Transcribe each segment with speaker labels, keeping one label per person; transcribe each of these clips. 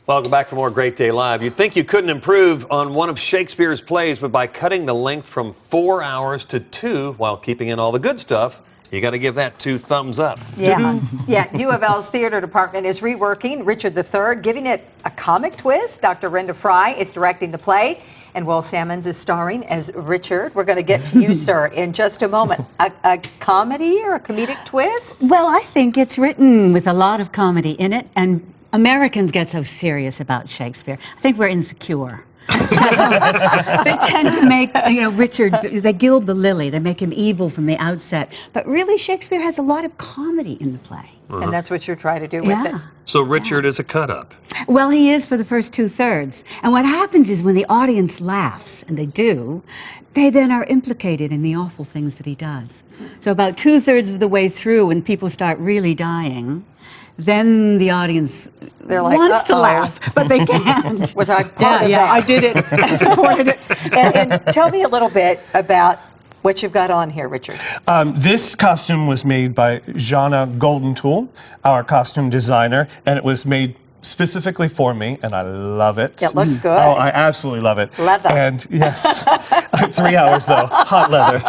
Speaker 1: Welcome back for more Great Day Live. You'd think you couldn't improve on one of Shakespeare's plays, but by cutting the length from 4 hours to 2 while keeping in all the good stuff, you got to give that 2 thumbs up.
Speaker 2: Yeah, yeah. U of L's theater department is reworking Richard III, giving it a comic twist. Dr. Renda Fry is directing the play, and Will Sammons is starring as Richard. We're going to get to you, sir, in just a moment. A comedy or a comedic twist?
Speaker 3: Well, I think it's written with a lot of comedy in it, and Americans get so serious about Shakespeare. I think we're insecure. They tend to make, Richard, they gild the lily. They make him evil from the outset. But really, Shakespeare has a lot of comedy in the play.
Speaker 2: And that's what you're trying to do with it.
Speaker 1: So Richard is a cut-up.
Speaker 3: Well, he is for the first 2/3. And what happens is when the audience laughs, and they do, they then are implicated in the awful things that he does. So about 2/3 of the way through, when people start really dying, then the audience wants to laugh, but they can't.
Speaker 2: Was I part of that?
Speaker 3: I did it. I supported it.
Speaker 2: And tell me a little bit about what you've got on here, Richard.
Speaker 4: This costume was made by Jana Goldentool, our costume designer, and it was made specifically for me, and I love it.
Speaker 2: It looks good.
Speaker 4: Oh, I absolutely love it.
Speaker 2: Leather.
Speaker 4: And yes, 3 hours though, hot leather.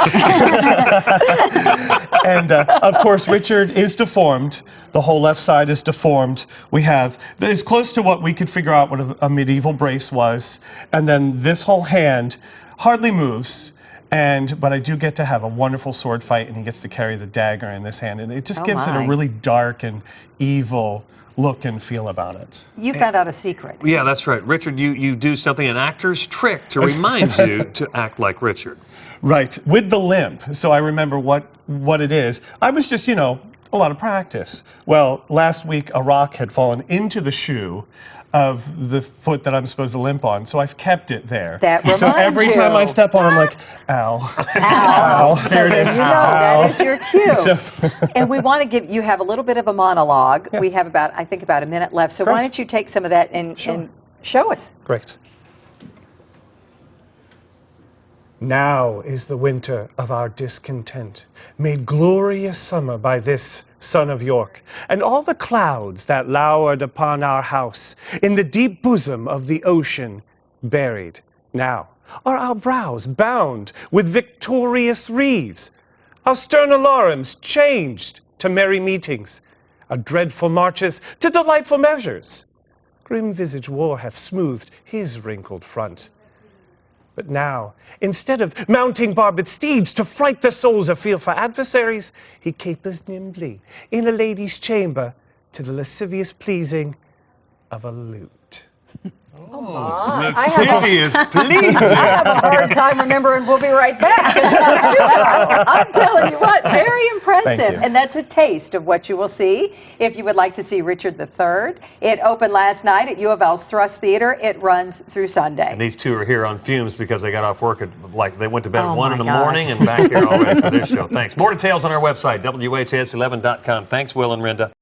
Speaker 4: And of course, Richard is deformed. The whole left side is deformed. We have, it's close to what we could figure out what a medieval brace was. And then this whole hand hardly moves. But I do get to have a wonderful sword fight, and he gets to carry the dagger in this hand. And it just gives it a really dark and evil look and feel about it.
Speaker 2: You found out a secret.
Speaker 1: Yeah, that's right. Richard, you do something, an actor's trick to remind you to act like Richard.
Speaker 4: Right, with the limp. So I remember what it is. I was just, a lot of practice. Well, last week a rock had fallen into the shoe of the foot that I'm supposed to limp on, so I've kept it there.
Speaker 2: That reminds
Speaker 4: so every time I step on, I'm like, ow.
Speaker 2: Ow.
Speaker 4: There it is.
Speaker 2: You know, that is your cue. And we want to give, you have a little bit of a monologue.
Speaker 4: Yeah.
Speaker 2: We have about, I think, about a minute left. So why don't you take some of that and show us?
Speaker 4: Great.
Speaker 5: Now is the winter of our discontent, made glorious summer by this son of York, and all the clouds that lowered upon our house in the deep bosom of the ocean buried. Now are our brows bound with victorious wreaths, our stern alarums changed to merry meetings, our dreadful marches to delightful measures. Grim-visaged war hath smoothed his wrinkled front. But now, instead of mounting barbed steeds to fright the souls of fearful adversaries, he capers nimbly in a lady's chamber to the lascivious pleasing of a lute.
Speaker 2: Oh, my.
Speaker 1: The city is pleased.
Speaker 2: I have a hard time remembering. We'll be right back. I'm telling you what, very impressive.
Speaker 4: Thank you.
Speaker 2: And that's a taste of what you will see if you would like to see Richard III. It opened last night at U of L's Thrust Theater. It runs through Sunday.
Speaker 1: And these two are here on fumes because they got off work at, they went to bed at 1 in the morning and back here already for this show. Thanks. More details on our website, WHS11.com. Thanks, Will and Renda.